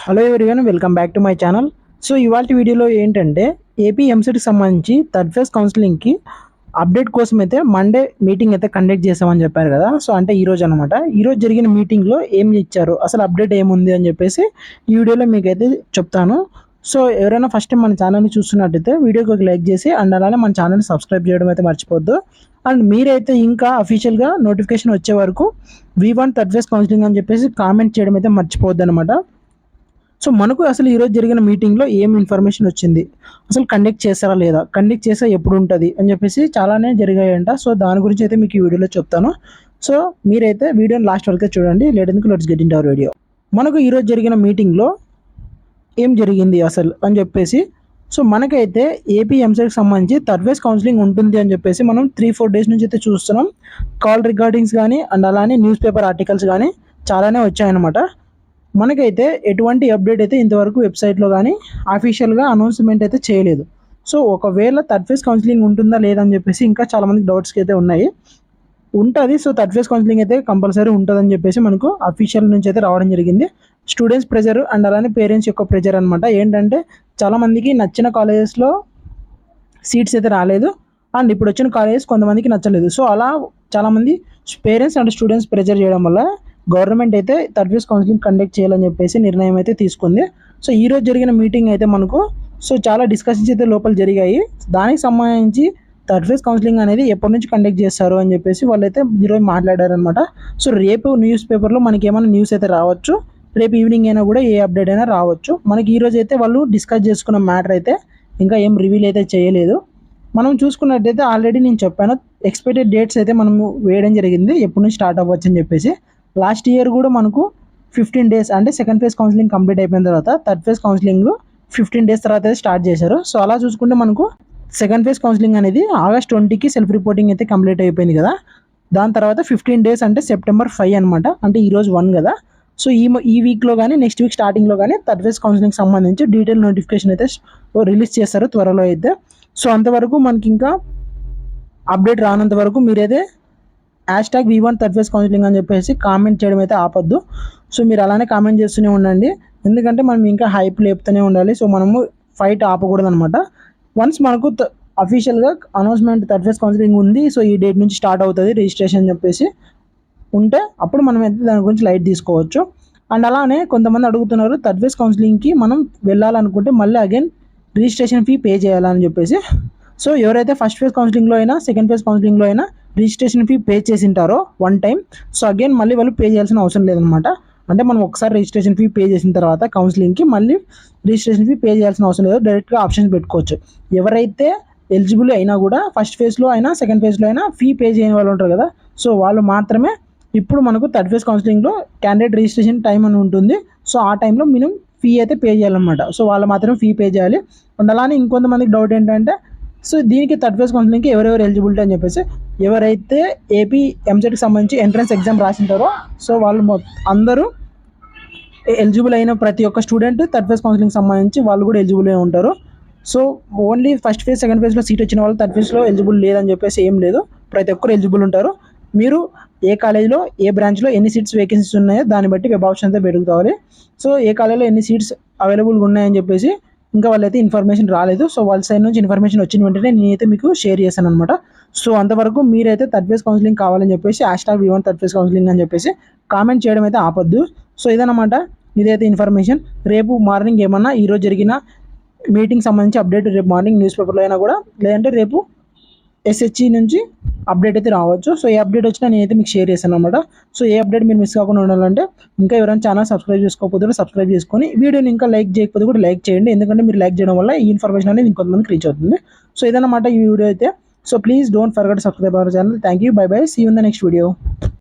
Hello everyone, welcome back to my channel. So ఇవాళ వీడియోలో ఏంటంటే ఏపీ ఎంసెట్కి సంబంధించి థర్డ్ ఫేజ్ కౌన్సిలింగ్కి అప్డేట్ కోసం అయితే మండే మీటింగ్ అయితే కండక్ట్ చేసామని చెప్పారు కదా. సో అంటే ఈరోజు అనమాట, ఈరోజు జరిగిన మీటింగ్లో ఏం ఇచ్చారు, అసలు అప్డేట్ ఏముంది అని చెప్పేసి ఈ వీడియోలో మీకైతే చెప్తాను. సో ఎవరైనా ఫస్ట్ టైం మన ఛానల్ని చూస్తున్నట్టయితే వీడియోకి ఒక లైక్ చేసి అండ్ అలానే మన ఛానల్ని సబ్స్క్రైబ్ చేయడం అయితే మర్చిపోద్దు. అండ్ మీరైతే ఇంకా అఫీషియల్గా నోటిఫికేషన్ వచ్చే వరకు V1 థర్డ్ ఫేజ్ కౌన్సిలింగ్ అని చెప్పేసి కామెంట్ చేయడం అయితే మర్చిపోద్దు అనమాట. సో మనకు అసలు ఈరోజు జరిగిన మీటింగ్లో ఏం ఇన్ఫర్మేషన్ వచ్చింది, అసలు కండక్ట్ చేస్తారా లేదా, కండక్ట్ చేస్తే ఎప్పుడు ఉంటుంది అని చెప్పేసి చాలానే జరిగాయంట. సో దాని గురించి అయితే మీకు ఈ వీడియోలో చెప్తాను. సో మీరైతే వీడియోని లాస్ట్ వరకే చూడండి. లేటెందుకు let's get in our video. మనకు ఈరోజు జరిగిన మీటింగ్లో ఏం జరిగింది అసలు అని చెప్పేసి, సో మనకైతే ఏపీ ఎంసెట్కి సంబంధించి థర్డ్ ఫేజ్ కౌన్సిలింగ్ ఉంటుంది అని చెప్పేసి మనం 3-4 డేస్ నుంచి అయితే చూస్తున్నాం. కాల్ రికార్డింగ్స్ కానీ అండ్ అలానే న్యూస్ పేపర్ ఆర్టికల్స్ కానీ చాలానే వచ్చాయన్నమాట. మనకైతే ఎటువంటి అప్డేట్ అయితే ఇంతవరకు వెబ్సైట్లో కానీ అఫీషియల్గా అనౌన్స్మెంట్ అయితే చేయలేదు. సో ఒకవేళ థర్డ్ ఫేజ్ కౌన్సిలింగ్ ఉంటుందా లేదా అని చెప్పేసి ఇంకా చాలామందికి డౌట్స్కి అయితే ఉన్నాయి. ఉంటుంది. సో థర్డ్ ఫేజ్ కౌన్సిలింగ్ అయితే కంపల్సరీ ఉంటుందని చెప్పేసి మనకు అఫీషియల్ నుంచి అయితే రావడం జరిగింది. స్టూడెంట్స్ ప్రెజర్ అండ్ అలానే పేరెంట్స్ యొక్క ప్రెజర్ అనమాట. ఏంటంటే చాలామందికి నచ్చిన కాలేజెస్లో సీట్స్ అయితే రాలేదు అండ్ ఇప్పుడు వచ్చిన కాలేజెస్ కొంతమందికి నచ్చలేదు. సో అలా చాలామంది పేరెంట్స్ అండ్ స్టూడెంట్స్ ప్రెజర్ చేయడం వల్ల గవర్నమెంట్ అయితే థర్డ్ ఫేజ్ కౌన్సిలింగ్ కండక్ట్ చేయాలని చెప్పేసి నిర్ణయం అయితే తీసుకుంది. సో ఈరోజు జరిగిన మీటింగ్ అయితే మనకు చాలా డిస్కషన్స్ అయితే లోపల జరిగాయి. దానికి సంబంధించి థర్డ్ ఫేజ్ కౌన్సిలింగ్ అనేది ఎప్పటి నుంచి కండక్ట్ చేస్తారు అని చెప్పేసి వాళ్ళైతే ఈరోజు మాట్లాడారనమాట. సో రేపు న్యూస్ పేపర్లో మనకి ఏమైనా న్యూస్ అయితే రావచ్చు, రేపు ఈవినింగ్ అయినా కూడా ఏ అప్డేట్ అయినా రావచ్చు. మనకి ఈరోజు అయితే వాళ్ళు డిస్కస్ చేసుకున్న మ్యాటర్ అయితే ఇంకా ఏం రివీల్ అయితే చేయలేదు. మనం చూసుకున్నట్టయితే ఆల్రెడీ నేను చెప్పాను, ఎక్స్పెక్టెడ్ డేట్స్ అయితే మనము వేయడం జరిగింది ఎప్పటి నుంచి స్టార్ట్ అవ్వచ్చు అని చెప్పేసి. లాస్ట్ ఇయర్ కూడా మనకు 15 డేస్ అంటే సెకండ్ ఫేజ్ కౌన్సిలింగ్ కంప్లీట్ అయిపోయిన తర్వాత థర్డ్ ఫేజ్ కౌన్సిలింగ్ 15 డేస్ తర్వాత అయితే స్టార్ట్ చేశారు. సో అలా చూసుకుంటే మనకు సెకండ్ ఫేజ్ కౌన్సిలింగ్ అనేది August 20కి సెల్ఫ్ రిపోర్టింగ్ అయితే కంప్లీట్ అయిపోయింది కదా. దాని తర్వాత 15 డేస్ అంటే September 5 అనమాట, అంటే ఈరోజు 1 కదా. సో ఈ వీక్లో కానీ నెక్స్ట్ వీక్ స్టార్టింగ్లో కానీ థర్డ్ ఫేజ్ కౌన్సిలింగ్ సంబంధించి డీటెయిల్ నోటిఫికేషన్ అయితే రిలీజ్ చేస్తారు త్వరలో అయితే. సో అంతవరకు మనకి ఇంకా అప్డేట్ రానంత వరకు మీరైతే #V1 థర్డ్ ఫేజ్ కౌన్సిలింగ్ అని చెప్పేసి కామెంట్ చేయడం అయితే ఆపొద్దు. సో మీరు అలానే కామెంట్ చేస్తూనే ఉండండి, ఎందుకంటే మనం ఇంకా హైప్ లేపుతూనే ఉండాలి. సో మనము ఫైట్ ఆపకూడదు అనమాట. వన్స్ మనకు అఫీషియల్గా అనౌన్స్మెంట్ థర్డ్ ఫేజ్ కౌన్సిలింగ్ ఉంది, సో ఈ డేట్ నుంచి స్టార్ట్ అవుతుంది రిజిస్ట్రేషన్ చెప్పేసి ఉంటే అప్పుడు మనం అయితే దాని గురించి లైట్ తీసుకోవచ్చు. అండ్ అలానే కొంతమంది అడుగుతున్నారు, థర్డ్ ఫేజ్ కౌన్సిలింగ్కి మనం వెళ్ళాలనుకుంటే మళ్ళీ అగైన్ రిజిస్ట్రేషన్ ఫీ పే చేయాలని చెప్పేసి. సో ఎవరైతే ఫస్ట్ ఫేజ్ కౌన్సిలింగ్లో అయినా సెకండ్ ఫేజ్ కౌన్సిలింగ్లో అయినా రిజిస్ట్రేషన్ ఫీ పే చేసింటారో వన్ టైం, సో అగైన్ మళ్ళీ వాళ్ళు పే చేయాల్సిన అవసరం లేదనమాట. అంటే మనం ఒకసారి రిజిస్ట్రేషన్ ఫీ పే చేసిన తర్వాత కౌన్సిలింగ్కి మళ్ళీ రిజిస్ట్రేషన్ ఫీ పే చేయాల్సిన అవసరం లేదు, డైరెక్ట్గా ఆప్షన్స్ పెట్టుకోవచ్చు. ఎవరైతే ఎలిజిబుల్ అయినా కూడా ఫస్ట్ ఫేజ్లో అయినా సెకండ్ ఫేజ్లో అయినా ఫీ పే చేయని వాళ్ళు ఉంటారు కదా, సో వాళ్ళు మాత్రమే ఇప్పుడు మనకు థర్డ్ ఫేజ్ కౌన్సిలింగ్లో క్యాండిడేట్ రిజిస్ట్రేషన్ టైం అని ఉంటుంది. సో ఆ టైంలో మినిమం ఫీ అయితే పే చేయాలన్నమాట. సో వాళ్ళు మాత్రమే ఫీ పే చేయాలి. అండ్ అలానే ఇంకొంతమందికి డౌట్ ఏంటంటే, సో దీనికి థర్డ్ ఫేజ్ కౌన్సిలింగ్కి ఎవరెవరు ఎలిజిబిలిటీ అని చెప్పేసి, ఎవరైతే ఏపీ ఎంసెట్కి సంబంధించి ఎంట్రన్స్ ఎగ్జామ్ రాసింటారో సో వాళ్ళు అందరూ ఎలిజిబుల్ అయిన ప్రతి ఒక్క స్టూడెంట్ థర్డ్ ఫేజ్ కౌన్సిలింగ్ సంబంధించి వాళ్ళు కూడా ఎలిజిబుల్ అయి ఉంటారు. So only first phase second ఫేజ్లో సీట్ వచ్చిన వాళ్ళు థర్డ్ ఫేజ్లో ఎలిజిబుల్ లేదని చెప్పేసి ఏం లేదు, ప్రతి ఒక్కరు ఎలిజిబుల్ ఉంటారు. మీరు ఏ కాలేజ్లో ఏ బ్రాంచ్లో ఎన్ని సీట్స్ వేకెన్సీస్ ఉన్నాయో దాన్ని బట్టి వెబ్ ఆప్షన్ అయితే పెరుగుతావాలి. సో ఏ కాలేజ్లో ఎన్ని సీట్స్ అవైలబుల్గా ఉన్నాయని చెప్పేసి ఇంకా వాళ్ళైతే ఇన్ఫర్మేషన్ రాలేదు. సో వాళ్ళ సైడ్ నుంచి ఇన్ఫర్మేషన్ వచ్చిన వెంటనే నేనైతే మీకు షేర్ చేశాను అనమాట. సో అంతవరకు మీరైతే థర్డ్ ఫేజ్ కౌన్సిలింగ్ కావాలని చెప్పేసి #V1 థర్డ్ ఫేజ్ కౌన్సిలింగ్ అని చెప్పేసి కామెంట్ చేయడం అయితే ఆపొద్దు. సో ఇదన్నమాట, ఇదైతే ఇన్ఫర్మేషన్. రేపు మార్నింగ్ ఏమన్నా ఈరోజు జరిగిన మీటింగ్ సంబంధించి అప్డేట్ రేపు మార్నింగ్ న్యూస్ పేపర్లో అయినా కూడా, లేదంటే రేపు SHE నుంచి అప్డేట్ అయితే రావచ్చు. సో ఏ అప్డేట్ వచ్చినా నేనైతే మీకు షేర్ చేశాను అనమాట. సో ఏ అప్డేట్ మీరు మిస్ కాకుండా ఉండాలంటే ఇంకా ఎవరైనా ఛానల్ సబ్స్క్రైబ్ చేసుకోకపోతే సబ్స్క్రైబ్ చేసుకొని వీడియోని ఇంకా లైక్ చేయకపోతే కూడా లైక్ చేయండి, ఎందుకంటే మీరు లైక్ చేయడం వల్ల ఈ ఇన్ఫర్మేషన్ అనేది ఇంకొంతమందికి రీచ్ అవుతుంది. సో ఇదన్నమాట ఈ వీడియో అయితే. So please don't forget subscribe our channel. Thank you, bye bye, see you in the next video.